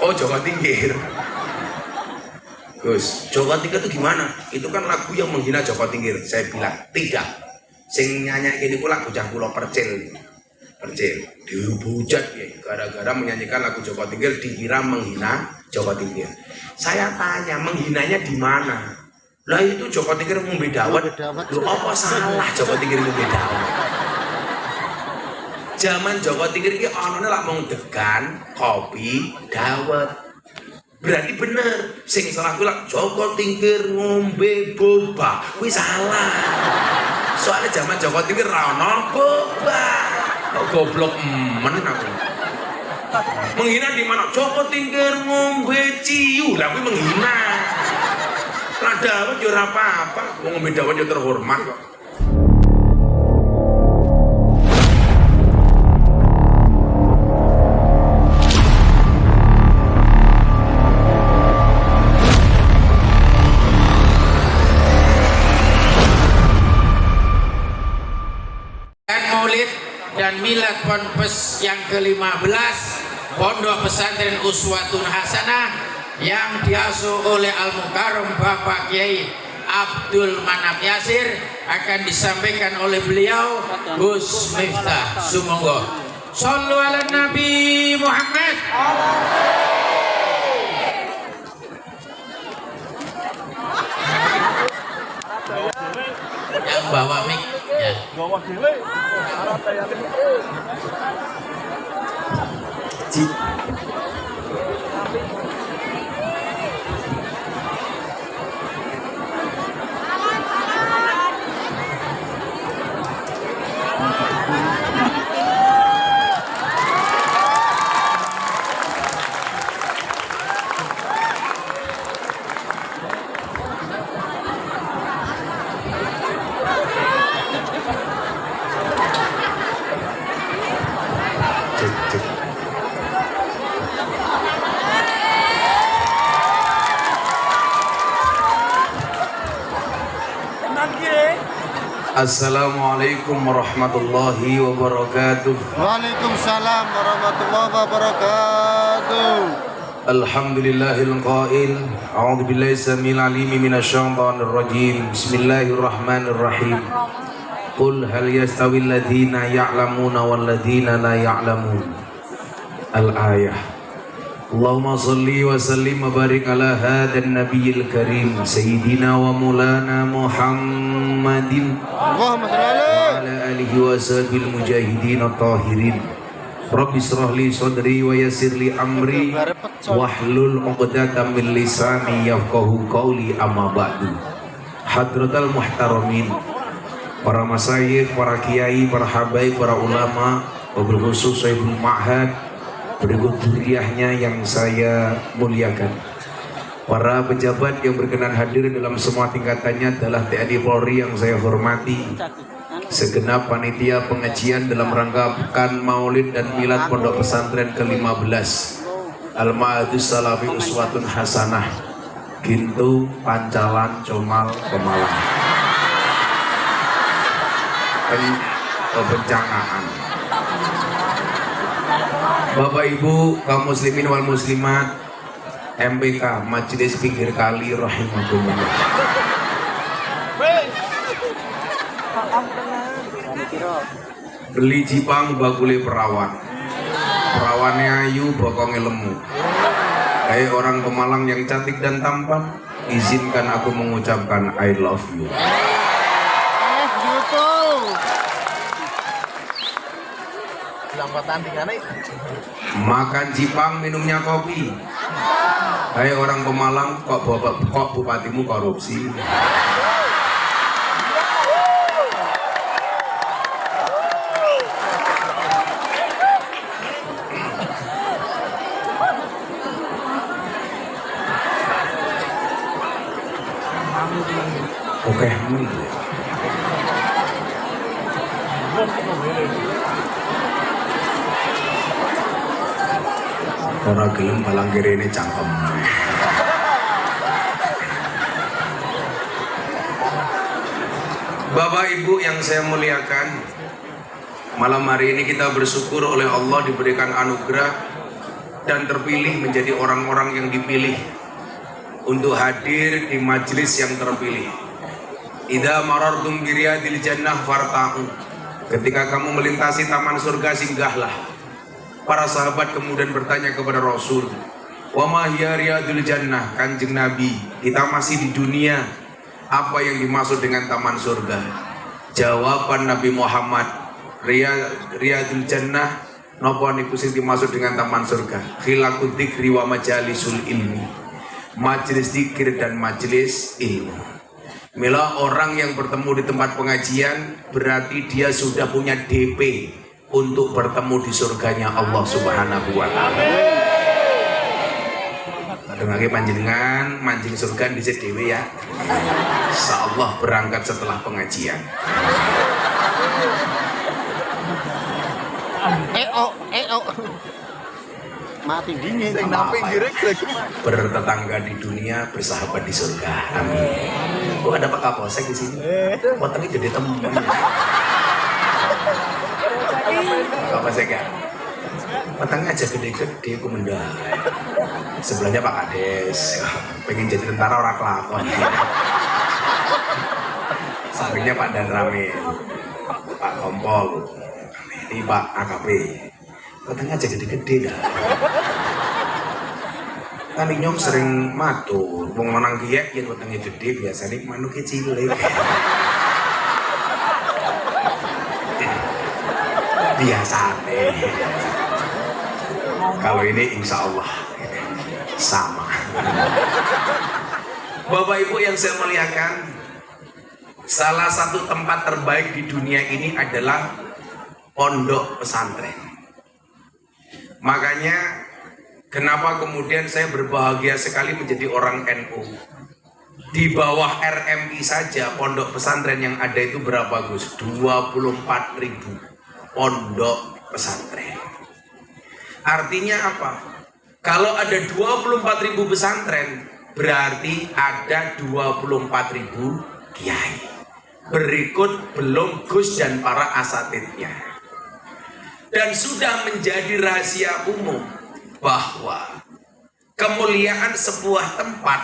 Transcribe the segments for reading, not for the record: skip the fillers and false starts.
Oh, Joko Tingkir. Gus, Joko Tingkir itu gimana? Itu kan lagu yang menghina Joko Tingkir. Saya bilang tidak. Sing nyanyi ini pula bocah kula Percil. Dihujat ya, gara-gara menyanyikan lagu Joko Tingkir dikira menghina Joko Tingkir. Saya tanya, menghinanya di mana? Lah itu Joko Tingkir ngombe dawet. Lho apa salah Joko Tingkir ngombe dawet? Zaman Joko Tingkir iki anane lak mung degan, kopi, dawet. Berarti bener, sing salah kuwi lak Joko Tingkir ngombe boba. Kuwi salah. Soalnya zaman Joko Tingkir ra ono boba. Kok goblok men aku. Menghina di mana? Joko Tingkir ngombe ciu. Lah kuwi menghina. Lah dawet yo ora apa-apa, wong ngombe dawet yo terhormat kok. Maulid dan milad Ponpes yang ke-15 Pondok Pesantren Uswatun Hasanah yang diasuh oleh Al-Mukarram Bapak Kiai Abdul Manap Yasir akan disampaikan oleh beliau Gus Miftah. Sumangga. Shallu ala Nabi Muhammad. Yang bawa mic ya. Assalamualaikum warahmatullahi wabarakatuh. Waalaikumsalam warahmatullahi wabarakatuh. Alhamdulillahil qail. A'udzu billahi samil alim minasyaitonir rajim. Bismillahirrahmanirrahim. Qul hal yastawil ladzina ya'lamuna wal ladzina la ya'lamun. Al-ayah. Allahumma salli wa sallim wa barik ala hadan nabiyil karim sayyidina wa mulana Muhammadin Allahumma shalli wa ala alihi wa sahbihi mujahidin at-tahirin. Rabbi israh li sadri wa yassir li amri wahlul 'uqdatam min lisani yafqahu qawli, amma ba'du. Hadratal muhtaramin, para masyayikh, para kiai, para habaib, para ulama, wabil khusus Sahibul Ma'had, berikut duriahnya yang saya muliakan. Para pejabat yang berkenan hadir dalam semua tingkatannya adalah TNI Polri yang saya hormati, segenap panitia pengajian dalam rangka Pekan Maulid dan Milad Pondok Pesantren ke-15 Al-Ma'adus Salafi Uswatun Hasanah, Gintu, Pancalan, Comal, Pemalang, Pencangaan. Bapak Ibu kaum muslimin wal muslimat, MPK Majelis Pinggir Kali rahimakumullah. Beli Jipang bakule perawan. Perawannya ayu, bokongnya lemu. Hai orang Pemalang yang cantik dan tampan, izinkan aku mengucapkan I love you. Makan Jipang, minumnya kopi. Hai orang Pemalang, kok bupatimu korupsi? Oke, orang gelem palang kiri ini cangkem. Bapak Ibu yang saya muliakan, malam hari ini kita bersyukur oleh Allah diberikan anugerah dan terpilih menjadi orang-orang yang dipilih untuk hadir di majelis yang terpilih. Idza marartum biriyadil jannah farta'u. Ketika kamu melintasi taman surga, singgahlah. Para sahabat kemudian bertanya kepada Rasul, wa ma hiya riyadul jannah? Kanjeng Nabi, kita masih di dunia, apa yang dimaksud dengan taman surga? Jawaban Nabi Muhammad, riyadul jannah napa niku sing dimaksud dengan taman surga? Khilaqud dzikri wa majalisul ilmi. Majelis zikir dan majelis ilmu. Mila orang yang bertemu di tempat pengajian berarti dia sudah punya DP untuk bertemu di surganya Allah Subhanahu wa taala. Dengar panjenengan mancing surga di dhewe ya. Insyaallah berangkat setelah pengajian. Mati dingin. Bertetangga di dunia, bersahabat di surga. Amin. Kok ada Pak Kapolsek di sini? Potongnya jadi temen. Pak Kapolsek ya. Potongnya aja gede-gede, aku mendai. Sebelahnya Pak Kades. Pengen jadi tentara orang kelakon. Sampingnya Pak Danramil, Pak Kompol, ini Pak AKP. Potongnya aja gede-gede dah. Kan nyong sering matur, wong lanang kiye yen wetenge gede biasane manuke cilik. Biasane. Kalau ini insya Allah sama. Bapak Ibu yang saya muliakan, salah satu tempat terbaik di dunia ini adalah pondok pesantren. Makanya kenapa kemudian saya berbahagia sekali menjadi orang NU. Di bawah RMI saja pondok pesantren yang ada itu berapa Gus? 24.000 pondok pesantren. Artinya apa? Kalau ada 24.000 pesantren berarti ada 24.000 kiai. Berikut belum Gus dan para asatidnya. Dan sudah menjadi rahasia umum bahwa kemuliaan sebuah tempat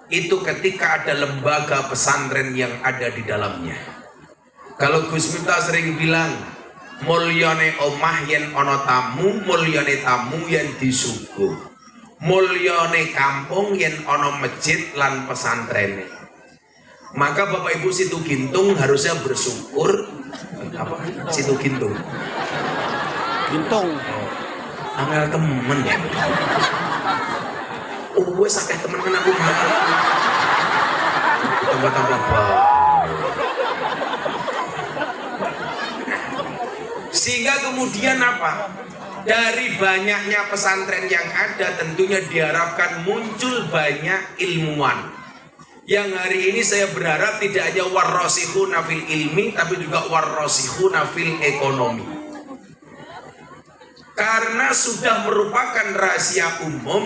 itu ketika ada lembaga pesantren yang ada di dalamnya. Kalau Gus Miftah sering bilang, mulyane omah yen ana tamu, mulyane tamu yen disuguh, mulyane kampung yen ana masjid lan pesantren. Maka Bapak Ibu Situ Gintung harusnya bersyukur. Apa? Situ Gintung. Gintung. Angel temen ya. Gue sakit temen aku mah. Tambah-tambah baik. Sehingga kemudian apa? Dari banyaknya pesantren yang ada tentunya diharapkan muncul banyak ilmuwan. Yang hari ini saya berharap tidak hanya warrasikhuna fil ilmi tapi juga warrasikhuna fil ekonomi. Karena sudah merupakan rahasia umum,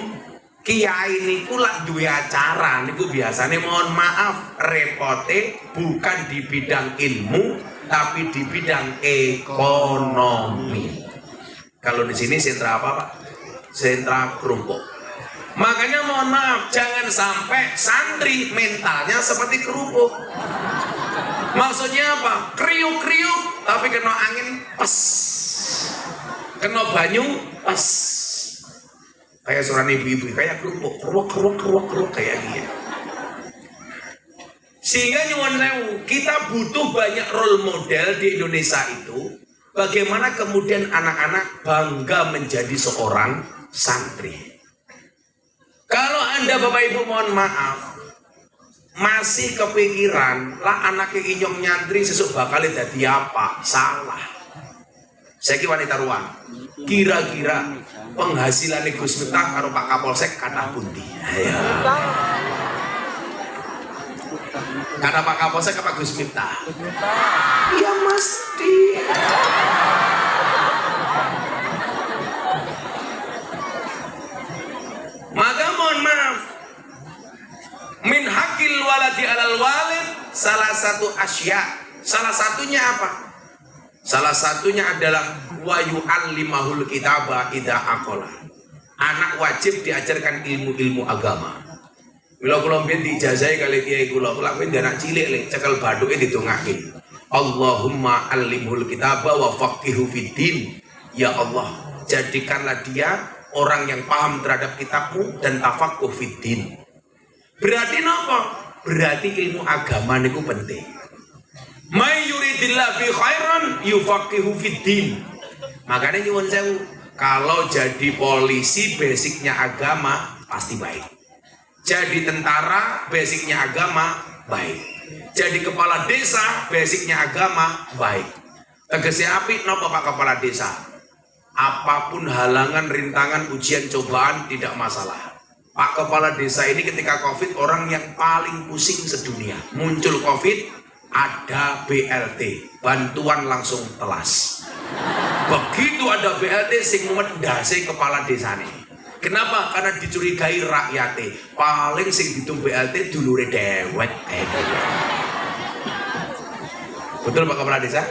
kiai niku lak duwe acara niku biasanya mohon maaf repote bukan di bidang ilmu tapi di bidang ekonomi. Kalau di sini sentra apa Pak? Sentra kerupuk. Makanya mohon maaf jangan sampai santri mentalnya seperti kerupuk. Maksudnya apa? Kriuk-kriuk tapi kena angin pas. Kena banyu pas. Kayak suara ibu-ibu kayak kerupuk, keruk kayak gini. Sehingga nyuwun sewu, kita butuh banyak role model di Indonesia itu. Bagaimana kemudian anak-anak bangga menjadi seorang santri. Kalau Anda Bapak Ibu mohon maaf masih kepikiran lah anaknya inyong nyantri sesuk bakal dadi apa? Salah. Saya wanita ruang. Kira-kira penghasilan Gus Miftah karo Pak Kapolsek kathah pundi? Kata Pak Kapolsek apa Gus Miftah? Ya mesti. Maka mohon maaf, min hakil waladi alal walid salah satu asya. Salah satunya apa? Salah satunya adalah wa yu'allimahul kitaba idza aqala. Anak wajib diajarkan ilmu-ilmu agama. Mila kula mbiyen diijazahi kali kiai kula kuwi anak cilik lek cekel bathuke didongake. Allahumma allimhul kitaba wa faqihu fiddin. Ya Allah, jadikanlah dia orang yang paham terhadap kitabmu dan tafaqquh fiddin. Berarti napa? Berarti ilmu agama niku penting. May yuridillahu bi khairan yufaqihu fiddin. Makanya nyuwun sewu, kalau jadi polisi basicnya agama pasti baik. Jadi tentara basicnya agama baik. Jadi kepala desa basicnya agama baik. Tegese apik napa Pak Kepala Desa? Apapun halangan, rintangan, ujian, cobaan tidak masalah. Pak Kepala Desa ini ketika Covid orang yang paling pusing sedunia. Muncul Covid, ada BLT, bantuan langsung telas. Begitu ada BLT sing mendasai kepala desa nih. Kenapa? Karena dicurigai rakyate. Paling sing ditung BLT dulure dewek. Betul Pak Kepala Desa?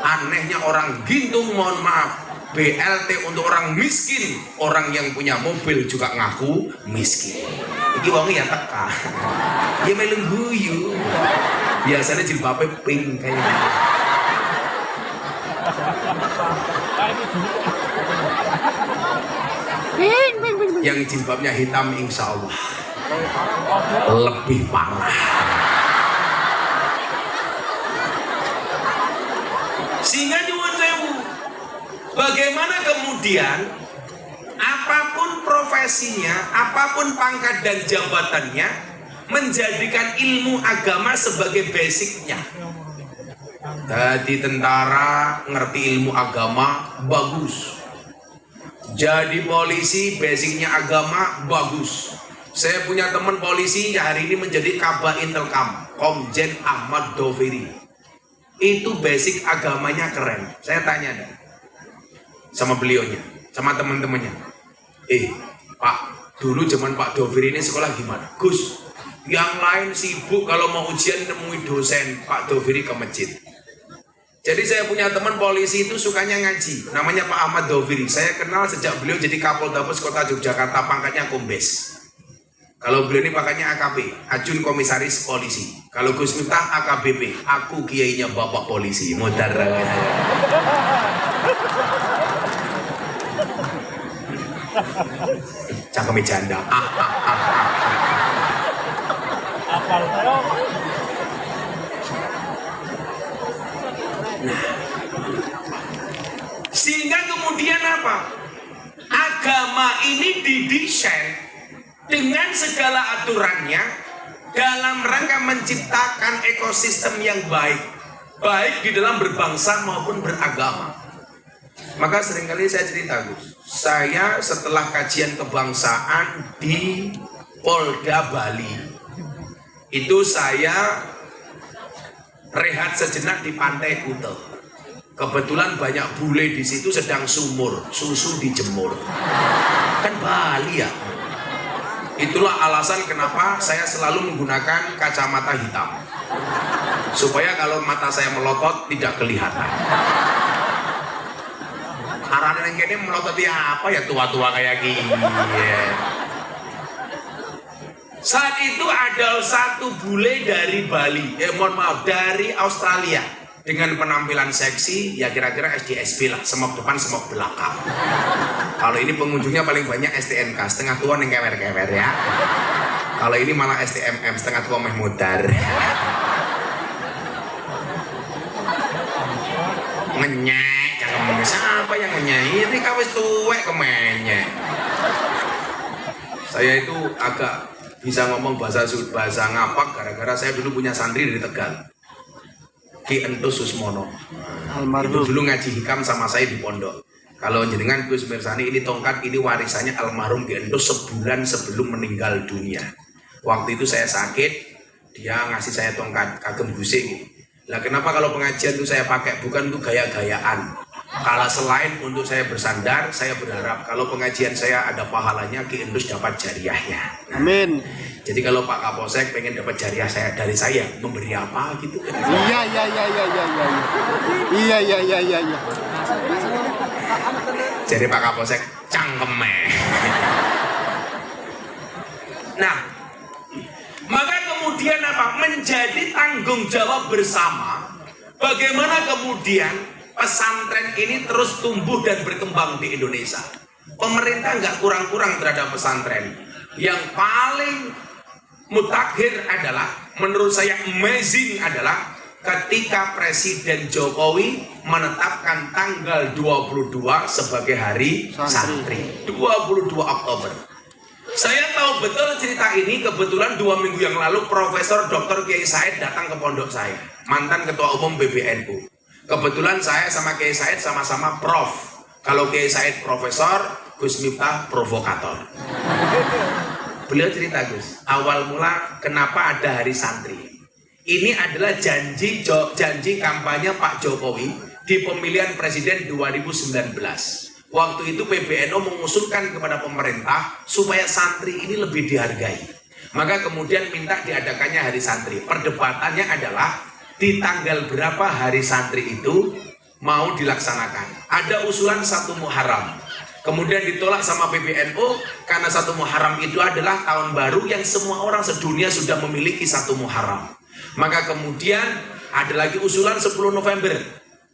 Anehnya orang gintung, mohon maaf, BLT untuk orang miskin. Orang yang punya mobil juga ngaku miskin. Iki wongnya ya teka. Ya meleng guyu. Biasanya jilbabnya pink kayaknya. Yang jilbabnya hitam insya Allah lebih parah. Sehingga nyuwun sewu, bagaimana kemudian apapun profesinya, apapun pangkat dan jabatannya, menjadikan ilmu agama sebagai basicnya. Jadi tentara ngerti ilmu agama bagus. Jadi polisi basicnya agama bagus. Saya punya teman polisi yang hari ini menjadi Kabak Intelkam, Komjen Ahmad Doviri. Itu basic agamanya keren. Saya tanya dah sama beliaunya, sama teman-temannya. Pak, dulu zaman Pak Doviri ini sekolah gimana? Gus, yang lain sibuk kalau mau ujian nemui dosen, Pak Doviri ke masjid. Jadi saya punya teman polisi itu sukanya ngaji, namanya Pak Ahmad Doviri. Saya kenal sejak beliau jadi Kapolda Kota Yogyakarta, pangkatnya Kombes. Kalau beliau ini pangkatnya AKP, Ajun Komisaris Polisi. Kalau Gus Miftah AKBP, aku kiainya Bapak Polisi. Modar. Cangkeme janda. Sehingga kemudian apa? Agama ini didesain dengan segala aturannya dalam rangka menciptakan ekosistem yang baik, baik di dalam berbangsa maupun beragama. Maka seringkali saya cerita, Gus, saya setelah kajian kebangsaan di Polda Bali, itu saya rehat sejenak di Pantai Kuta. Kebetulan banyak bule di situ sedang sumur, susu dijemur. Kan Bali ya. Itulah alasan kenapa saya selalu menggunakan kacamata hitam. Supaya kalau mata saya melotot tidak kelihatan. Arane yang kene melototi apa ya tua-tua kayak gini. Saat itu ada satu bule dari Bali, mohon maaf, dari Australia. Dengan penampilan seksi, ya kira-kira SDSB lah, semok depan, semok belakang. Kalau ini pengunjungnya paling banyak STNK, setengah tua yang kewer-kewer ya. Kalau ini malah STMM, setengah tua meh mudar. Ngenyek, jangan siapa yang ngenyek? Ini kawis tuwek kemenyek. Saya itu agak bisa ngomong bahasa ngapak gara-gara saya dulu punya santri dari Tegal. Ki Entus Susmono. Itu dulu ngaji hikam sama saya di pondok. Kalau jenengan Gus Mirsani, ini tongkat, ini warisannya almarhum Ki Entus sebulan sebelum meninggal dunia. Waktu itu saya sakit, dia ngasih saya tongkat, kagem busing. Lah kenapa kalau pengajian itu saya pakai? Bukan untuk gaya-gayaan. Kalau selain untuk saya bersandar, saya berharap kalau pengajian saya ada pahalanya, Ki Entus dapat jariahnya. Amin. Jadi kalau Pak Kapolsek pengen dapat jariah saya dari saya, memberi apa gitu? Iya. Jadi Pak Kapolsek cangkeme. Nah, maka kemudian apa? Menjadi tanggung jawab bersama. Bagaimana kemudian pesantren ini terus tumbuh dan berkembang di Indonesia. Pemerintah nggak kurang-kurang terhadap pesantren. Yang paling mutakhir adalah, menurut saya amazing adalah ketika Presiden Jokowi menetapkan tanggal 22 sebagai hari santri. 22 Oktober. Saya tahu betul cerita ini, kebetulan 2 minggu yang lalu Profesor Dr. Kiai Said datang ke pondok saya, mantan Ketua Umum PBNU. Kebetulan saya sama Kiai Said sama-sama prof. Kalau Kiai Said profesor, Gus Miftah provokator. Beliau cerita, Gus, awal mula kenapa ada hari santri. Ini adalah janji kampanye Pak Jokowi di pemilihan presiden 2019. Waktu itu PBNU mengusulkan kepada pemerintah supaya santri ini lebih dihargai. Maka kemudian minta diadakannya hari santri. Perdebatannya adalah di tanggal berapa hari santri itu mau dilaksanakan. Ada usulan 1 Muharram. Kemudian ditolak sama PBNU karena 1 Muharram itu adalah tahun baru yang semua orang sedunia sudah memiliki 1 Muharram. Maka kemudian ada lagi usulan 10 November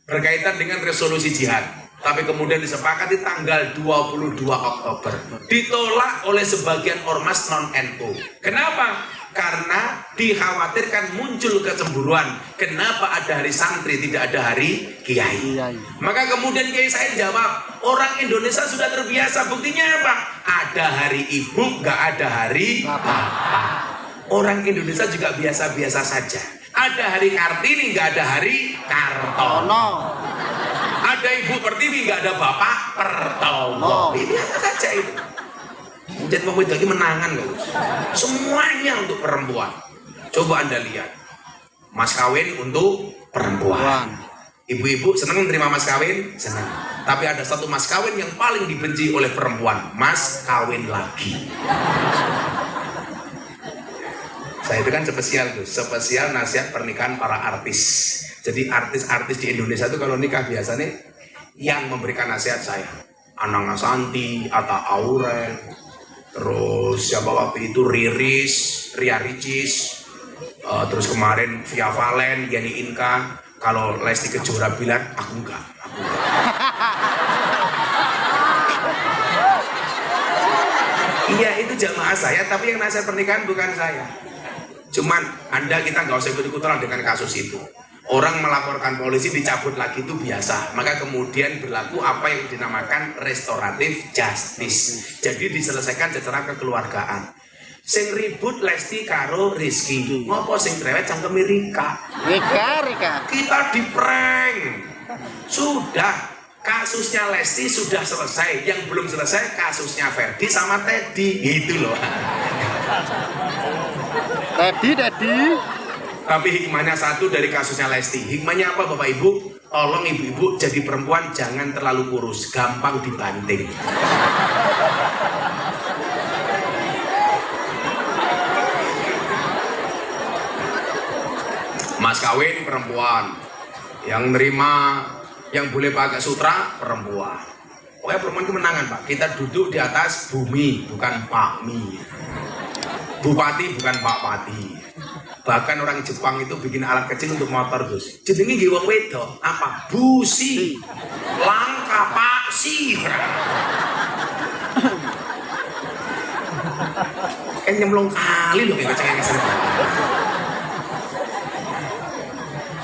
berkaitan dengan resolusi jihad. Tapi kemudian disepakati tanggal 22 Oktober. Ditolak oleh sebagian ormas non-NU. Kenapa? Karena dikhawatirkan muncul kecemburuan. Kenapa ada hari santri, tidak ada hari kiai? Maka kemudian Kiai Said jawab, orang Indonesia sudah terbiasa. Buktinya apa? Ada hari ibu, nggak ada hari bapak. Orang Indonesia juga biasa-biasa saja. Ada hari Kartini, nggak ada hari Kartono. Ada Ibu Pertiwi, nggak ada Bapak Pertowo. Ini apa saja itu. Jadi mau lagi menangan, guys. Semuanya untuk perempuan. Coba Anda lihat, mas kawin untuk perempuan. Ibu-ibu senang menerima mas kawin, senang. Tapi ada satu mas kawin yang paling dibenci oleh perempuan, mas kawin lagi. Saya itu kan spesial, tuh, spesial nasihat pernikahan para artis. Jadi artis-artis di Indonesia itu kalau nikah biasanya yang memberikan nasihat saya, Anang Asanti, Atta Aurel, terus siapa waktu itu Ria Ricis, terus kemarin Via Valen, Yani Inka. Kalau Lesti Kejora bilang aku enggak. Iya, itu jamaah saya, tapi yang nasihat pernikahan bukan saya. Cuman kita nggak usah ikut-ikutan dengan kasus itu. Orang melaporkan polisi dicabut lagi itu biasa. Maka kemudian berlaku apa yang dinamakan restoratif justice. Jadi diselesaikan secara kekeluargaan. Sing ribut Lesti karo Rizky. Ngopo sing cerewet cangkeme Rika. Kita di-prank. Sudah. Kasusnya Lesti sudah selesai. Yang belum selesai kasusnya Ferdi sama Teddy. Gitu loh. Teddy. Tapi hikmahnya satu dari kasusnya Lesti. Hikmahnya apa Bapak Ibu? Tolong ibu-ibu jadi perempuan jangan terlalu kurus, gampang dibanting. Mas kawin perempuan, yang nerima, yang boleh pakai sutra perempuan. Pokoknya perempuan itu menangan Pak. Kita duduk di atas bumi, bukan Pak Mi. Bupati bukan Pak Pati. Bahkan orang Jepang itu bikin alat kecil untuk motor, Gus. Jenenge nggih wong wedok, apa? Busi. Langka paksi. Kan nyemplung kali loh kayak keceng-keceng.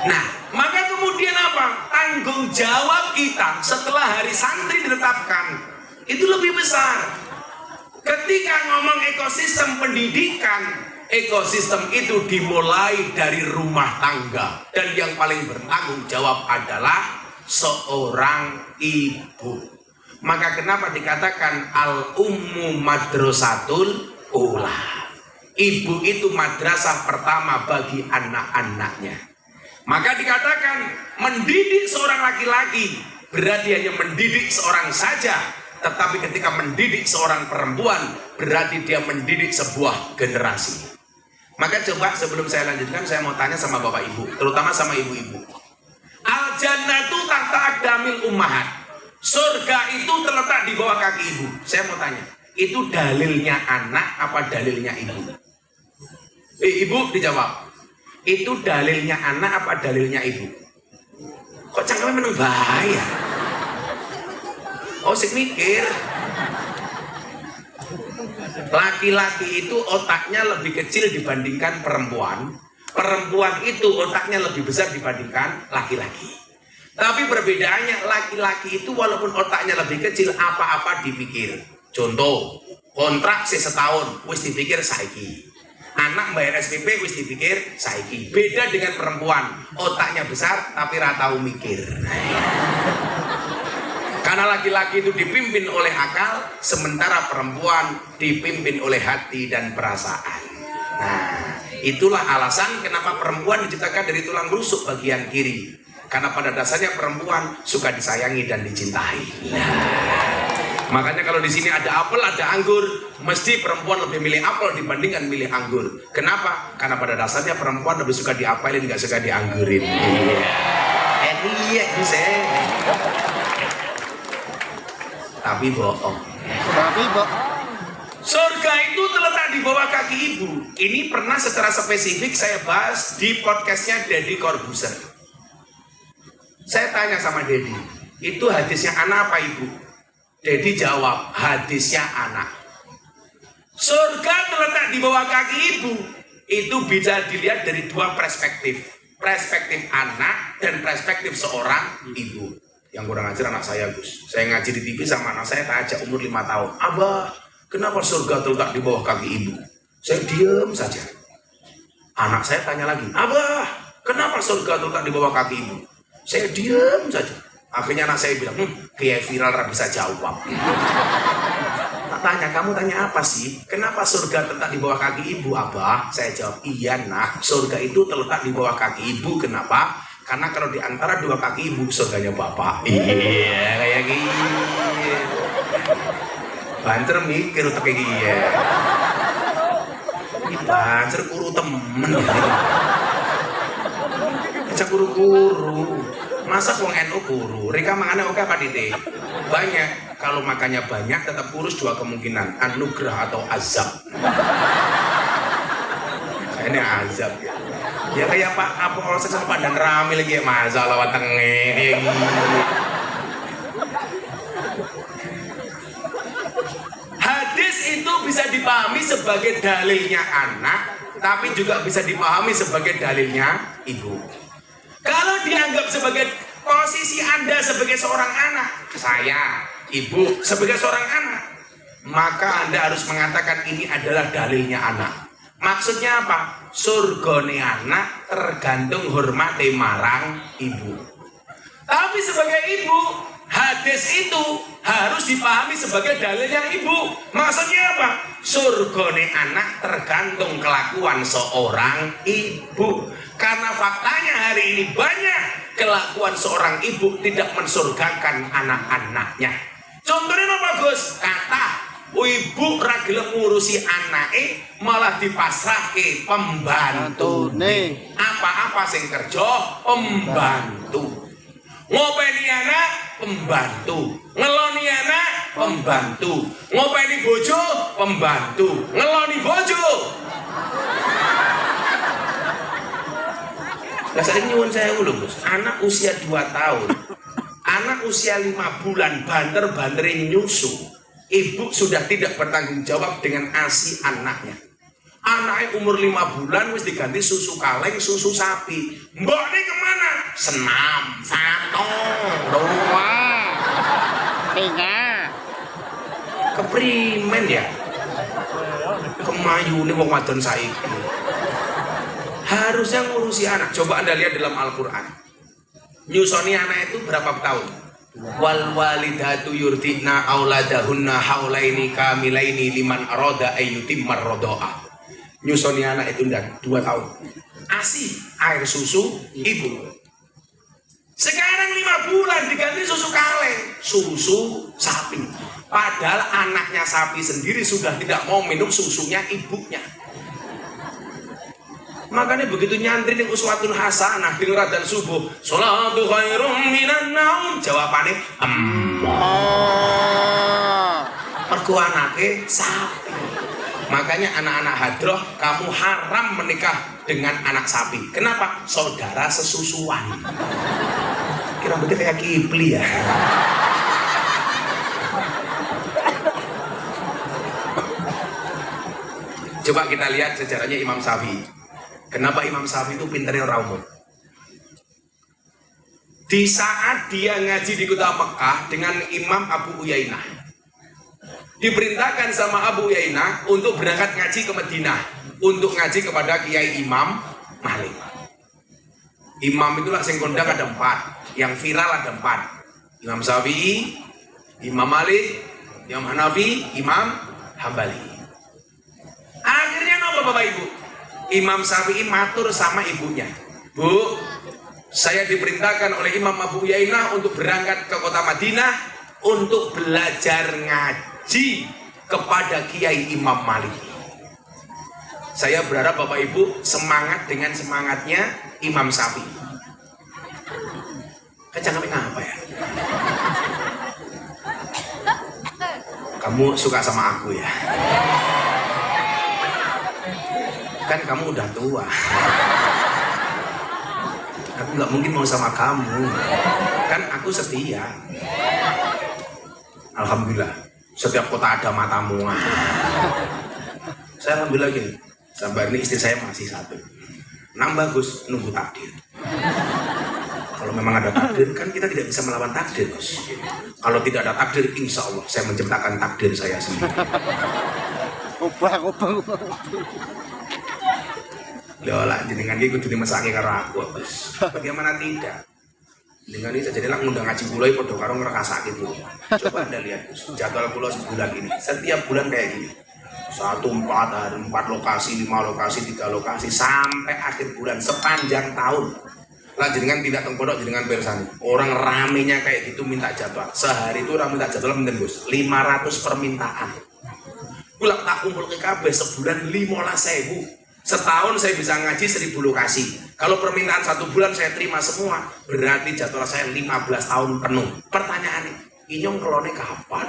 Nah, maka kemudian apa? Tanggung jawab kita setelah hari santri ditetapkan itu lebih besar. Ketika ngomong ekosistem pendidikan, ekosistem itu dimulai dari rumah tangga. Dan yang paling bertanggung jawab adalah seorang ibu. Maka kenapa dikatakan al-ummu madrasatul ula. Ibu itu madrasah pertama bagi anak-anaknya. Maka dikatakan mendidik seorang laki-laki berarti hanya mendidik seorang saja. Tetapi ketika mendidik seorang perempuan berarti dia mendidik sebuah generasi. Maka coba sebelum saya lanjutkan saya mau tanya sama bapak ibu, terutama sama ibu-ibu. Al jannatu tahta aqdamil ummahat. Surga itu terletak di bawah kaki ibu. Saya mau tanya, itu dalilnya anak apa dalilnya ibu? Ibu dijawab. Itu dalilnya anak apa dalilnya ibu? Kok cangkeme meneng bahaya? Oh, sik mikir. Laki-laki itu otaknya lebih kecil dibandingkan perempuan. Perempuan itu otaknya lebih besar dibandingkan laki-laki. Tapi perbedaannya, laki-laki itu walaupun otaknya lebih kecil, apa-apa dipikir. Contoh, kontrak setahun, wis dipikir saiki. Anak bayar SPP, wis dipikir saiki. Beda dengan perempuan, otaknya besar tapi ra tau mikir. Karena laki-laki itu dipimpin oleh akal, sementara perempuan dipimpin oleh hati dan perasaan. Nah, itulah alasan kenapa perempuan diciptakan dari tulang rusuk bagian kiri. Karena pada dasarnya perempuan suka disayangi dan dicintai. Nah, makanya kalau di sini ada apel, ada anggur, mesti perempuan lebih milih apel dibandingkan milih anggur. Kenapa? Karena pada dasarnya perempuan lebih suka diapelin, nggak suka dianggurin. Iya, bisa. Tapi bohong. Surga itu terletak di bawah kaki ibu. Ini pernah secara spesifik saya bahas di podcastnya Deddy Corbuzier. Saya tanya sama Deddy, itu hadisnya anak apa ibu? Deddy jawab, hadisnya anak. Surga terletak di bawah kaki ibu. Itu bisa dilihat dari dua perspektif. Perspektif anak dan perspektif seorang ibu. Yang kurang ajar anak saya, Gus. Saya ngaji di TV sama anak saya, tak ajak umur 5 tahun. Abah, kenapa surga terletak di bawah kaki ibu? Saya diam saja. Anak saya tanya lagi, Abah, kenapa surga terletak di bawah kaki ibu? Saya diam saja. Akhirnya anak saya bilang, kayak viral gak bisa jawab. Tak tanya, kamu tanya apa sih? Kenapa surga terletak di bawah kaki ibu, Abah? Saya jawab, iya nak, surga itu terletak di bawah kaki ibu. Kenapa? Karena kalau di antara dua kaki ibu, surganya bapak. Iya, kayak gini. Banter mikir untuk kayak gini ya. Banter kuru temen. Baca kuru-kuru. Masa wong NU kuru? Rika makannya oke apa dite? Banyak. Kalau makannya banyak tetap kurus, dua kemungkinan, anugerah atau azab. Kayaknya azab ya. Ya kayak Pak apa kalau sama Pak dan Rami lagi ya masalah watenge. Hadis itu bisa dipahami sebagai dalilnya anak, tapi juga bisa dipahami sebagai dalilnya ibu. Kalau dianggap sebagai posisi Anda sebagai seorang anak, saya, ibu sebagai seorang anak, maka Anda harus mengatakan ini adalah dalilnya anak. Maksudnya apa? Surgane anak tergantung hormati marang ibu. Tapi sebagai ibu, hadis itu harus dipahami sebagai dalilnya ibu. Maksudnya apa? Surgane anak tergantung kelakuan seorang ibu. Karena faktanya hari ini banyak kelakuan seorang ibu tidak mensurgakan anak-anaknya. Contohnya apa Gus? Kata ibu ra gelem ngurusi anake malah dipasrahke pembantu. Apa-apa sing kerja pembantu. Ngopeni anak pembantu, ngeloni anak pembantu, ngopeni bojo pembantu, ngeloni bojo. Lah saya nyuwun saya dulu Gus, anak usia 2 tahun, anak usia 5 bulan banter-banterin nyusu, ibu sudah tidak bertanggung jawab dengan ASI anaknya. Anaknya umur 5 bulan wis diganti susu kaleng, susu sapi. Mbok ini kemana? Senam, 1, 2, 3. Keprimen ya? Kemayune wong wadon saiki. Harusnya ngurusi anak. Coba Anda lihat dalam Al-Quran. Nyusoni anak itu berapa tahun? Wal walidatu yurdi'na auladahunna haulaini kamilaini liman arada ayyutimmar rodo'ah. Nyusoni anak itu 2 tahun. ASI, air susu ibu. Sekarang 5 bulan diganti susu kaleng, susu sapi. Padahal anaknya sapi sendiri sudah tidak mau minum susunya ibunya. Makanya begitu nyantri ning uswatun hasanah denger adzan subuh, sholatu khairum minan naum, jawabane mergo anake sapi. Makanya anak-anak hadroh, kamu haram menikah dengan anak sapi. Kenapa? Saudara sesusuan. Kira betul kayak Kipli ya. Coba kita lihat sejarahnya Imam Syafi'i. Kenapa Imam Syafi'i itu pinternya orang umum? Di saat dia ngaji di kota Mekah dengan Imam Abu Uyainah, diperintahkan sama Abu Uyainah untuk berangkat ngaji ke Madinah untuk ngaji kepada Kiai Imam Malik. Imam itulah sing kondang ada 4, yang viral ada 4. Imam Syafi'i, Imam Malik, Imam Hanafi, Imam Hambali. Akhirnya apa Bapak Ibu? Imam Syafi'i matur sama ibunya, Bu, saya diperintahkan oleh Imam Abu Uyainah untuk berangkat ke kota Madinah untuk belajar ngaji kepada Kiai Imam Malik. Saya berharap Bapak Ibu semangat dengan semangatnya Imam Syafi'i. Kecangamin apa ya? Kamu suka sama aku ya? Kan kamu udah tua. Aku nggak mungkin mau sama kamu. Kan aku setia. Alhamdulillah. Setiap kota ada matamu. Saya alhamdulillah gini. Sampai ini istri saya masih 1. Nambah Gus, nunggu takdir. Kalau memang ada takdir, kan kita tidak bisa melawan takdir, Gus. Kalau tidak ada takdir, insya Allah saya menciptakan takdir saya sendiri. Ubah. Lola, jenengan iki kudu dimesake karo aku, Gus. Bagaimana tidak? Dengan ini jadi lah ngundang ngaji kula padha karo ngrekasake itu. Coba Anda lihat, Gus. Jadwal kula sebulan ini. Setiap bulan kayak gini. 1, 4 hari, 4 lokasi, 5 lokasi, 3 lokasi sampai akhir bulan sepanjang tahun. Lah jenengan tidak tengkodok jenengan bersani. Orang ramenya kayak gitu minta jadwal. Sehari itu orang minta jadwal menten, Gus. 500 permintaan. Kula tak kumpul ke kabeh sebulan 15.000. Setahun saya bisa ngaji 1000 lokasi. Kalau permintaan 1 bulan saya terima semua, berarti jadwal saya 15 tahun penuh. Pertanyaannya, inyong kelone kapan?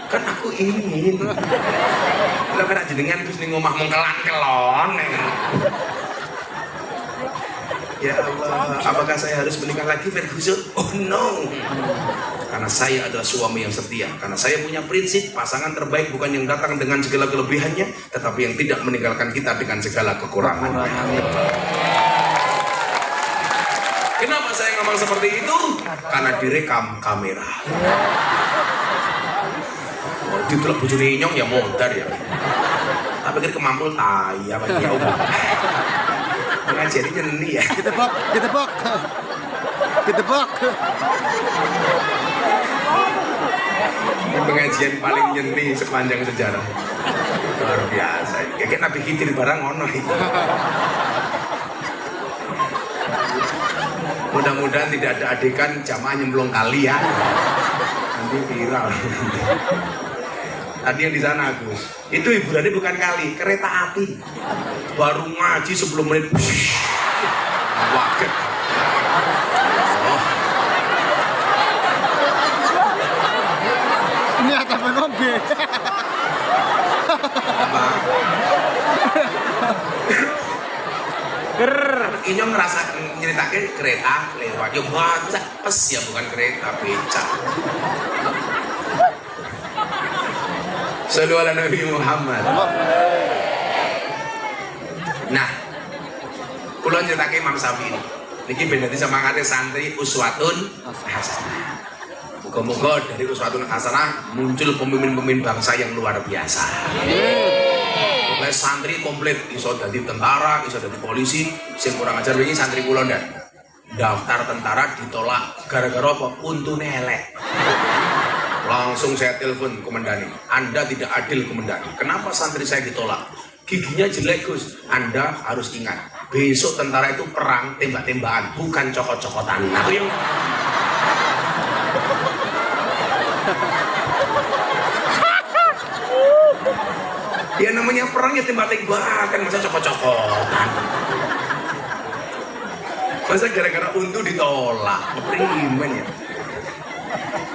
Kan aku ingin. Lah kena jenengan terus ning omah mung kelon. Ya Allah, apakah saya harus menikah lagi, Ferguson? Oh no. Karena saya adalah suami yang setia. Karena saya punya prinsip, pasangan terbaik bukan yang datang dengan segala kelebihannya, tetapi yang tidak meninggalkan kita dengan segala kekurangannya. Kenapa saya ngomong seperti itu? Karena direkam kamera. Oh, ditulak bojone inyong ya modar ya. Tapi pikir kemampul tai apa ya udah. Pengajian ini nyeni ya. Ketebak. Pengajian paling nyeni sepanjang sejarah. Luar biasa. Kayak Nabi Khidir barang ono itu. Mudah-mudahan tidak ada adegan jamaah nyemplung kali ya. Nanti viral. Tadi yang di sana Agus, itu hiburannya bukan kali, kereta api. Baru ngaji 10 menit. Waget. Oh. Ini apa ngombe? Apa? Inyong ngerasa nyeritakin kereta lewat. Ya baca pes ya, bukan kereta becak. Sallu ala Nabi Muhammad. Nah, kula nyeritake Imam Syafi'i. Niki ben dadi semangate santri uswatun hasanah. Moga-moga dari uswatun hasanah muncul pemimpin-pemimpin bangsa yang luar biasa. Oleh santri komplit, iso dadi tentara, iso dadi polisi. Sing kurang ajar wingi santri kula ndak. Daftar tentara ditolak gara-gara apa? Untune elek. Langsung saya telepon komandan, Anda tidak adil komandan. Kenapa santri saya ditolak? Giginya jelek Gus. Anda harus ingat, besok tentara itu perang tembak-tembakan, bukan cokot-cokotan. Nah, yang ya namanya perang ya tembak-tembakan, masa cokot-cokotan. Masa gara-gara untu ditolak, primen ya.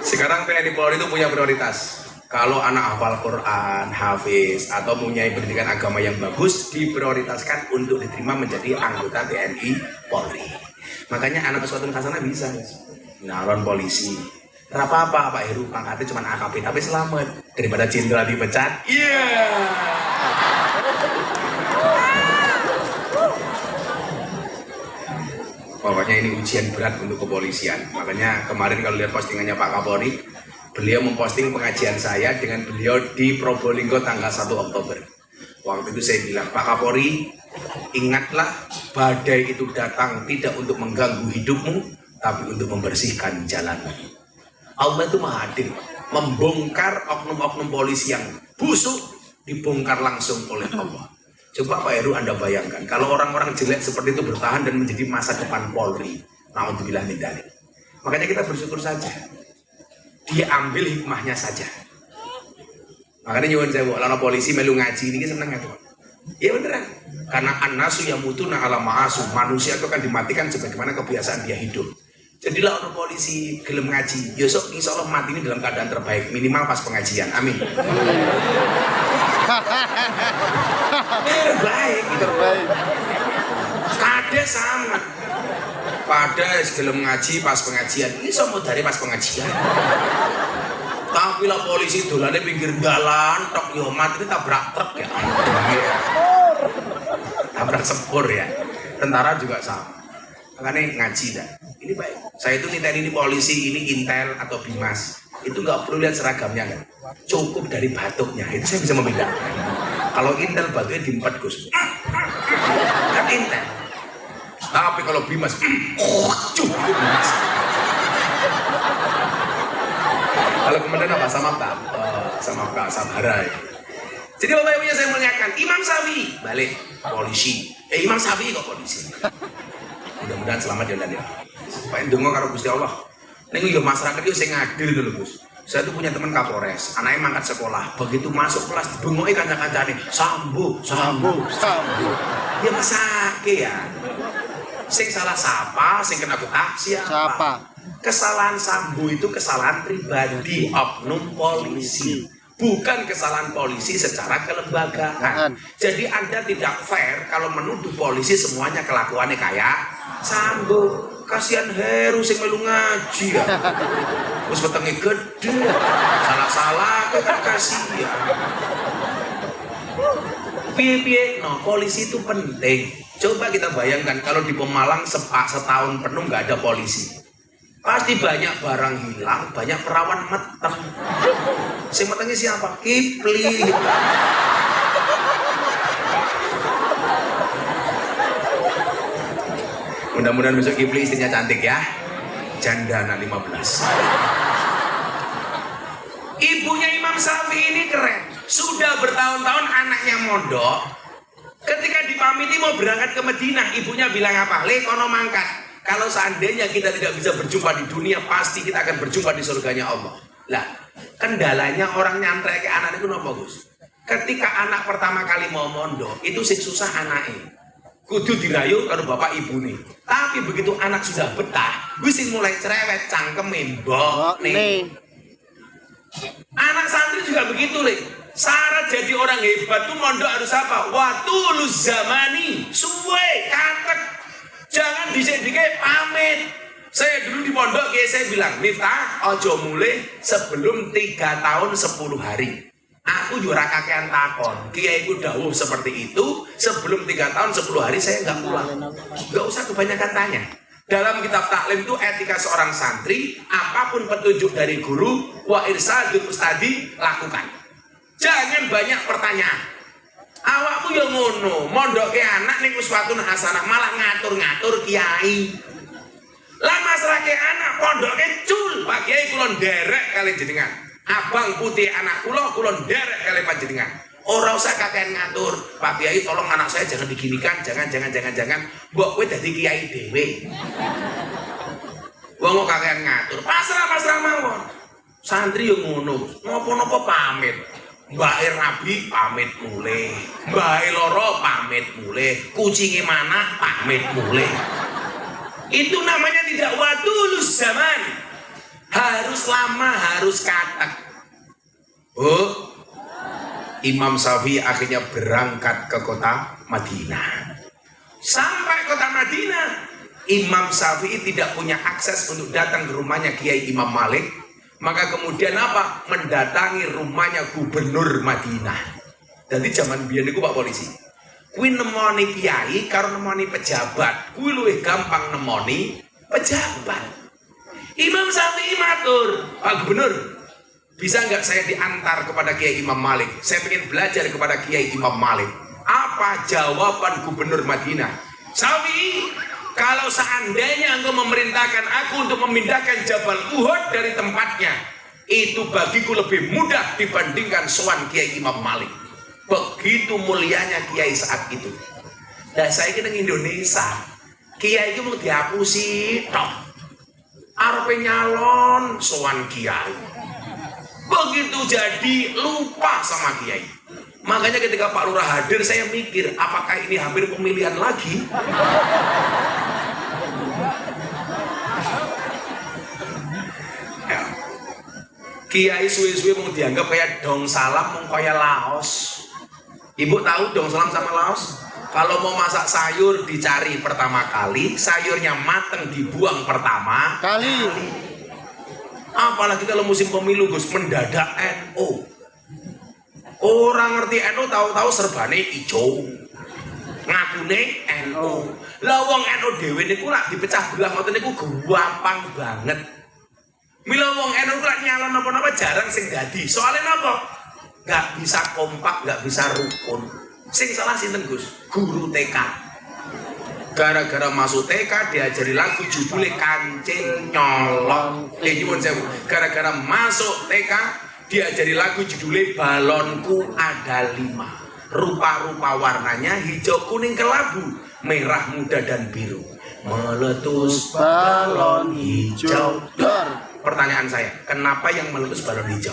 Sekarang TNI Polri itu punya prioritas. Kalau anak hafal Quran, hafiz, atau punya pendidikan agama yang bagus, diprioritaskan untuk diterima menjadi anggota TNI Polri. Makanya anak Uswatun Hasanah bisa nyalon polisi. Tidak apa-apa Pak Heru, pangkatnya cuma AKP, tapi selamat daripada jenderal dipecat. Iya. Pokoknya ini ujian berat untuk kepolisian. Makanya kemarin kalau lihat postingannya Pak Kapolri, beliau memposting pengajian saya dengan beliau di Probolinggo tanggal 1 Oktober. Waktu itu saya bilang, Pak Kapolri, ingatlah badai itu datang tidak untuk mengganggu hidupmu, tapi untuk membersihkan jalanmu. Allah itu maha adil, membongkar oknum-oknum polisi yang busuk, dibongkar langsung oleh Allah. Coba Pak Heru Anda bayangkan, kalau orang-orang jelek seperti itu bertahan dan menjadi masa depan Polri, na'udzubillah min dzalik. Makanya kita bersyukur saja, dia ambil hikmahnya saja. Makanya nyuwun saya kalau polisi melu ngaji ini seneng ya tuh. Iya beneran, karena an-nasu yamutuna ala ma'asu, manusia itu akan dimatikan sebagaimana kebiasaan dia hidup. Jadilah orang polisi gelem ngaji, besok insya Allah mati ini dalam keadaan terbaik, minimal pas pengajian, amin. Terbaik, terbaik. Kades sama. Pada gelem ngaji pas pengajian, ini semua dari pas pengajian. Tapi lah polisi dolane pinggir jalan, tok yo mati ini tabrak truk ya. Tabrak sepur ya. Tentara juga sama. Makanya ngaji dah. Ini baik. Saya itu niteni ini polisi, ini Intel atau Bimas. Itu nggak perlu lihat seragamnya kan. Cukup dari batuknya. Itu saya bisa membedakan. Kalau Intel batuknya diempet Gus. Kan Intel. Tapi kalau Bimas, Bimas. Kalau kemudian apa? Samapta. Samapta, Sabhara. Jadi Bapak Ibunya saya muliakan, Imam Syafi'i balik polisi. Imam Syafi'i kok polisi. Mudah-mudahan selamat ya dan ya. Supaya ndonga karo Gusti Allah. Ning yo masyarakat yo sing adil lho Gus. Saya tuh punya teman Kapolres, anaknya mangkat sekolah. Begitu masuk kelas dibengoi kanca-kancane, sambu, sambu, sambu. Dia masake ya. Sing salah siapa, sing kena getah siapa? Kesalahan sambu itu kesalahan pribadi oknum polisi. Bukan kesalahan polisi secara kelembagaan. Jadi Anda tidak fair kalau menuduh polisi semuanya kelakuannya kayak sambu. Kasihan Heru sing melu ngaji ya. Terus wetenge gede. Salah-salah kan kasihan. Piye-piye, no, polisi itu penting. Coba kita bayangkan kalau di Pemalang setahun penuh nggak ada polisi. Pasti banyak barang hilang, banyak perawan meteng. Si metengnya siapa? Kipli. Mudah-mudahan besok Kipli istrinya cantik ya. Janda anak 15. Ibunya Imam Syafi'i ini keren. Sudah bertahun-tahun anaknya mondok. Ketika dipamiti mau berangkat ke Madinah, ibunya bilang apa? Le kono mangkat. Kalau seandainya kita tidak bisa berjumpa di dunia, pasti kita akan berjumpa di surganya Allah. Lah, kendalanya orang nyantrek ke anak itu apa Gus? Ketika anak pertama kali mau mondok, itu sing susah anaknya. Kudu dirayu karo bapak ibu nih. Tapi begitu anak sudah betah, gue sing mulai cerewet cangkemin mbok nih. Anak santri juga begitu nih. Syarat jadi orang hebat tuh mondok harus apa? Watuluz zamani, suwe katek. Jangan dhisik-dhisik pamit. Saya dulu di pondok saya bilang, Miftah ojo mulai sebelum 3 tahun 10 hari. Aku juga kakean takon, kiai ku dawuh seperti itu, sebelum 3 tahun 10 hari saya nggak pulang. Nggak usah kebanyakan tanya. Dalam kitab taklim itu etika seorang santri, apapun petunjuk dari guru, wa irsadul ustadi, lakukan. Jangan banyak pertanyaan. Awakmu yang ngono, mondok ke anak ning uswatun hasanah malah ngatur-ngatur kiai. Lah masalah ke anak pondok ke cul, Pak Kiai kula nderek kali jenengan. Abang putih anak kula nderek kali panjenengan. Ora usah kakean ngatur. Pak Kiai tolong anak saya jangan diginikan, jangan. Mbok kowe dadi kiai dhewe. Wong kok kakean ngatur. Pasrah mawon. Santri yo ngono. Napa-napa pamit. Mbake rabi pamit mulih, mbake loro pamit mulih, kucinge mana pamit mulih. Itu namanya tidak wadulus zaman. Harus lama, harus katak. Oh, Imam Syafi'i akhirnya berangkat ke kota Madinah. Sampai kota Madinah, Imam Syafi'i tidak punya akses untuk datang ke rumahnya Kiai Imam Malik. Maka kemudian apa? Mendatangi rumahnya gubernur Madinah. Jadi zaman biyen niku Pak Polisi. Kuwi nemoni kiai karo nemoni pejabat. Kuwi luwih gampang nemoni pejabat. Imam Syafi'i matur, Pak Gubernur, bisa nggak saya diantar kepada Kiai Imam Malik? Saya ingin belajar kepada Kiai Imam Malik. Apa jawaban gubernur Madinah? Syafi'i, kalau seandainya engkau memerintahkan aku untuk memindahkan Jabal Uhud dari tempatnya, itu bagiku lebih mudah dibandingkan sowan Kiai Imam Malik. Begitu mulianya Kiai saat itu. Dan saya kira Indonesia, Kiai itu mau dihapusi, toh. Arepe nyalon sowan Kiai. Begitu jadi lupa sama Kiai. Makanya ketika Pak Lurah hadir, saya mikir, apakah ini hampir pemilihan lagi? Ya. Kiai suwe-suwe mau dianggap kayak dong salam, mau kayak Laos. Ibu tahu dong salam sama Laos? Kalau mau masak sayur dicari pertama kali, sayurnya mateng dibuang pertama Kali. Apalagi kalau musim pemilu Gus, mendadak NU. Orang ngerti NU tahu-tahu serbane ijo. Ngakune NU. Lah wong NU dhewe niku lak dipecah belah ngoten niku gampang banget. Mila wong NU lak nyalon napa-napa jarang sing dadi. Soalnya napa? Gak bisa kompak, gak bisa rukun. Sing salah sinten Gus? Guru TK. Gara-gara masuk TK diajari lagu judulnya Kancing Nyolong. Nyuwun sewu. Gara-gara masuk TK diajari lagu judulnya Balonku Ada 5. Rupa-rupa warnanya hijau, kuning, kelabu, merah, muda, dan biru. Meletus balon hijau. Pertanyaan saya, kenapa yang meletus balon hijau?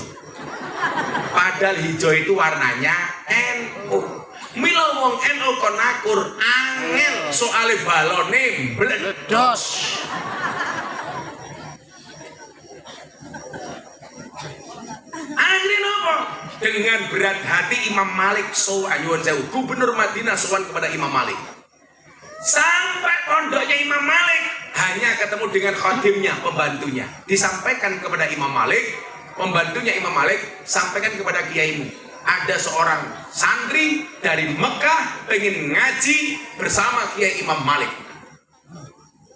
Padahal hijau itu warnanya NU. Mila wong NU kon akur angel soale balone meledos. Akhirnya nopo? Dengan berat hati Imam Malik nyuwun sewu, gubernur Madinah sowan kepada Imam Malik. Sampai pondoknya Imam Malik hanya ketemu dengan khadimnya, pembantunya. Disampaikan kepada Imam Malik, pembantunya Imam Malik, sampaikan kepada kiaimu. Ada seorang santri dari Mekah pengen ngaji bersama Kiai Imam Malik.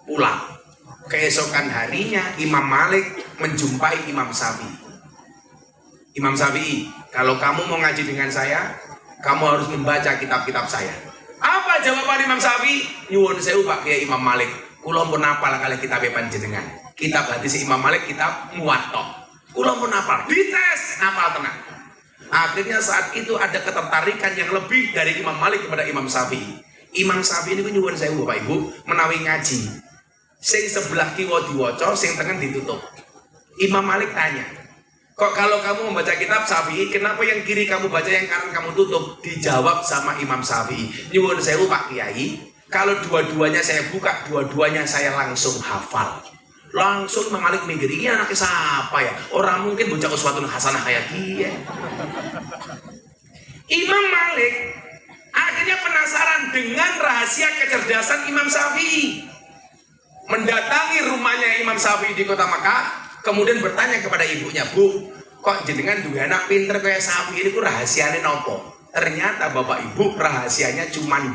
Pulang. Keesokan harinya Imam Malik menjumpai Imam Syafi'i. Imam Syafi'i, kalau kamu mau ngaji dengan saya, kamu harus membaca kitab-kitab saya. Apa jawaban Imam Syafi'i? Nyuwun sewu Pak Kiai Imam Malik. Kula pun hafal kali kitab panjenengan. Kitab hadis Imam Malik, kitab Muwatta. Kula pun hafal. Dites hafal tenang. Akhirnya saat itu ada ketertarikan yang lebih dari Imam Malik kepada Imam Syafi'i. Imam Syafi'i ini nyuwun sewu Bapak Ibu menawi ngaji. Sing sebelah kiwa diwaca, sing tengen ditutup. Imam Malik tanya, kok kalau kamu membaca kitab Syafi'i, kenapa yang kiri kamu baca, yang kanan kamu tutup? Dijawab sama Imam Syafi'i, nyuwun sewu Pak Kiai, kalau dua-duanya saya buka, dua-duanya saya langsung hafal. Langsung Imam Malik mikir, ini anaknya siapa ya? Orang mungkin bocah uswatun hasanah kayak dia. Imam Malik akhirnya penasaran dengan rahasia kecerdasan Imam Syafi'i. Mendatangi rumahnya Imam Syafi'i di kota Makkah, kemudian bertanya kepada ibunya, Bu, kok jenengan duwe anak pinter kayak Syafi'i ini ku rahasianya nopo? Ternyata Bapak Ibu rahasianya cuma 2.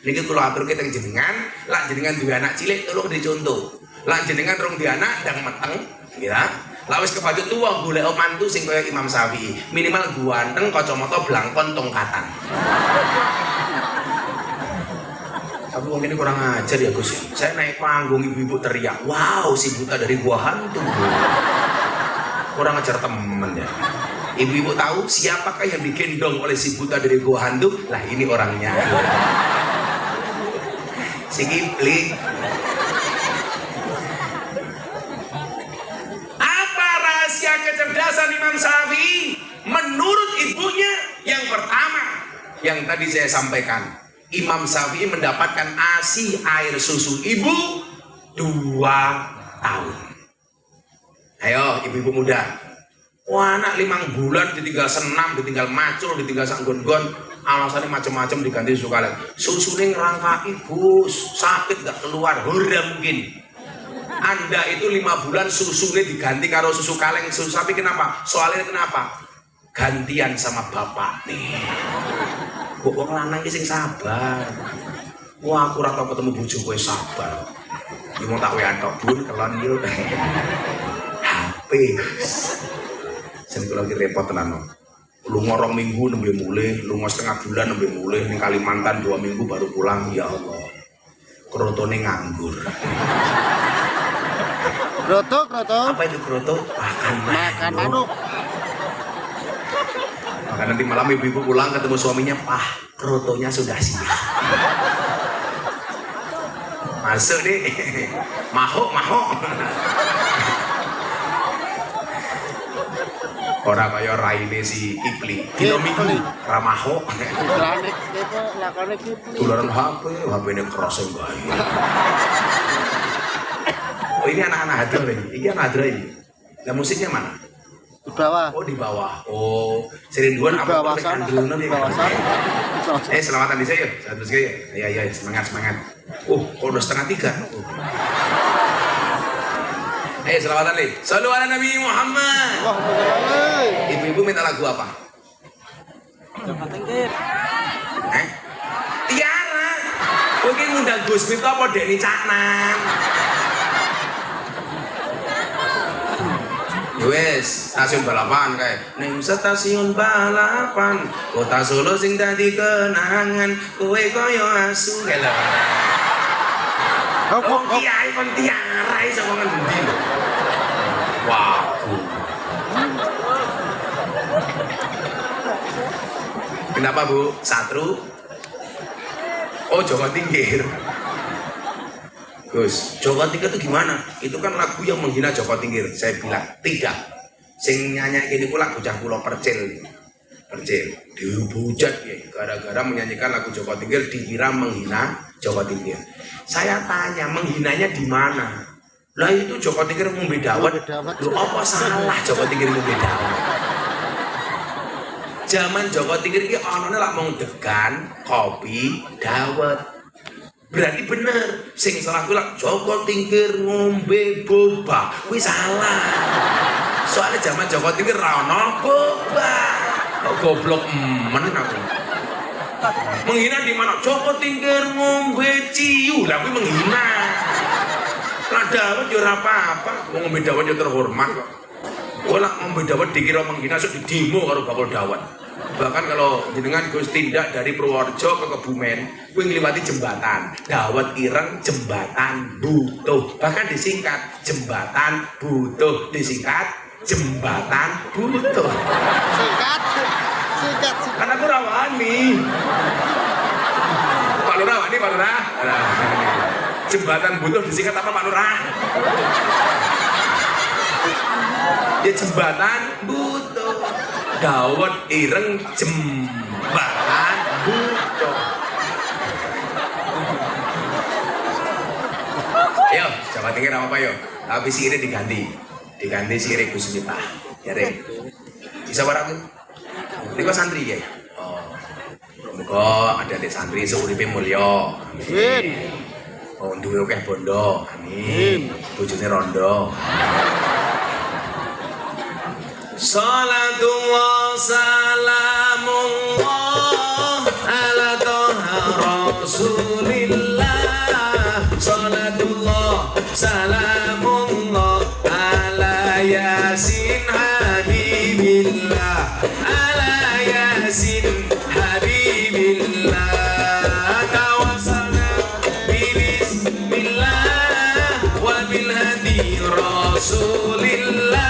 Niki kula aturke teng jenengan, lak jenengan duwe anak cilik tolong dicontoh. Lah jenengan rong di anak ndang meteng, ya. Lah wis kebacut tuwa golek mantu sing kaya Imam Syafi'i. Minimal ganteng, kacamata blangkon, tongkatan. Tapi wong ini kurang ajar ya Gus. Saya naik panggung ibu-ibu teriak, "Wow, si buta dari gua hantu." Kurang ajar temen ya. Ibu-ibu tahu siapakah yang digendong oleh si buta dari gua hantu? Lah ini orangnya. Si Kipling. Kecerdasan Imam Syafi'i menurut yang tadi saya sampaikan. Imam Syafi'i mendapatkan ASI air susu ibu 2 tahun. Ayo ibu-ibu muda. Wah, anak 5 bulan ditinggal senam, ditinggal macul, ditinggal sanggon-gon, alasannya macam-macam diganti susu kaleng. Susunya ngerangkai Gus, sakit gak keluar, hura mungkin. Anda itu 5 bulan susunya diganti karo susu kaleng, susu sapi. Kenapa? Soalnya kenapa? Gantian sama bapak nih. Wong lanang iki sing sabar. Wah, aku ora tau ketemu bojo kowe sabar. Iki mau tak wean tok, Bun, kelon yo. HP. Sing kula iki repot tenan. Lunga 2 minggu nembe mulih, lunga setengah bulan nembe mulih, ning Kalimantan 2 minggu baru pulang. Ya Allah. Krotone nganggur. Kroto. Apa itu kroto? Makan Manuk. Maka nanti malam ibu-ibu pulang ketemu suaminya, Pak, krotonya sudah siap. Masuk nih. Mahok. Orang kaya raine si Kipli. Kipli. Ramaho. Lanek itu lakone Kipli. Tularan HP-nya keras bae. Oh, ini anak-anak hadro ini. Ini anak hadro ini. Nah, musiknya mana? Di bawah. Oh, di bawah. Oh, serinduan Di apa? bawah sana. Di bawah sana. Selamatan di saya. Satu sekali. Ya, semangat. Kok udah 2:30. Selamatan nih. Sallu ala Nabi Muhammad. Ibu-ibu minta lagu apa? Joko Tingkir. Tiara. Kowe iki ngundang Gus Miftah apa Deni Caknan? Wes, stasiun balapan kae. Ning stasiun balapan, kota Solo sing dadi kenangan, kowe kaya asu lho. Oh, kiai kon tiara iso ngomong endi lho. Wah. Kenapa, Bu? Satru? Oh, Joko Tingkir. Gus, Joko Tingkir itu gimana? Itu kan lagu yang menghina Joko Tingkir. Saya bilang, tidak. Sing nyanyi ini pula bocah pulau Percil. Dihujat ya, gara-gara menyanyikan lagu Joko Tingkir dikira menghina Joko Tingkir. Saya tanya, menghinanya di mana? Lah itu Joko Tingkir ngombe dawet. Lu apa salah Joko Tingkir ngombe dawet? Zaman Joko Tingkir iki anane lak mung degan, kopi, dawet. Berarti bener, sing salah kuwi lak Joko Tingkir ngombe boba. Kuwi salah. Soalnya zaman Joko Tingkir ra ono boba. Kok goblok men aku. Menghina di mana? Joko Tingkir ngombe ciu. Lah kuwi menghina. Lah dawet yo ora apa-apa, wong ngombe dawet yo terhormat kok. Ora ngombe dawet dikira menghina sok didemo karo bakul dawet. Bahkan kalau jenengan Gus tindak dari Purworejo ke Kebumen, kuwi ngliwati jembatan. Dawet ireng jembatan butuh. Bahkan disingkat jembatan butuh, disingkat jembatan butuh. Singkat. Karena aku rawani. Pak Lurah wani, Pak Lurah. Jembatan butuh disingkat apa Pak Lurah? Ya jembatan butuh. Dawet ireng jembatan butuh. Ayo, Jawa Tingkir apa yo? Tapi sirih diganti sirih Gus Miftah. Ya Rek. Bisa barang? Ini kok santri ya? Oh, muga ada di santri seuripe mulya. Amin. Oh, duwe akeh bondo. Amin. Bojone rondo. Salatullah salamullah ala toha rasulillah. Salatullah salamullah ala yasin habibillah. Ala yasin habibillah. Tawassalna bismillah wa bil hadi rasulillah.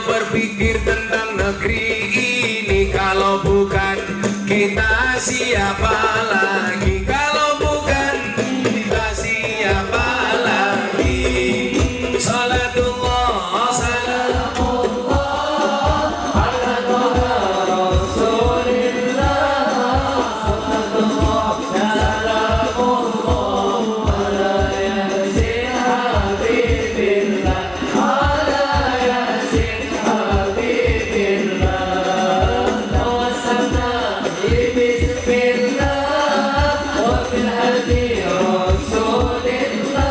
berpikir tentang negeri ini. Kalau bukan kita siapa lagi? Kalau bukan kita siapa lagi? Salatullah salamullah ala toha rasulillah. Salatullah salamullah ala yasin habibillah. Ala yasin habibillah. Tawassalna bismillah wa bil hadi rasulillah.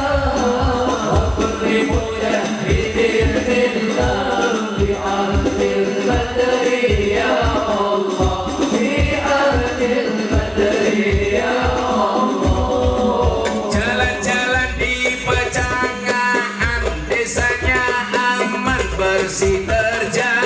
Wa kulli mujahidin billah bi ardil badri ya Allah. Bi ardil badri ya Allah. Jalan-jalan di pecangaan, desanya aman bersih terjaga.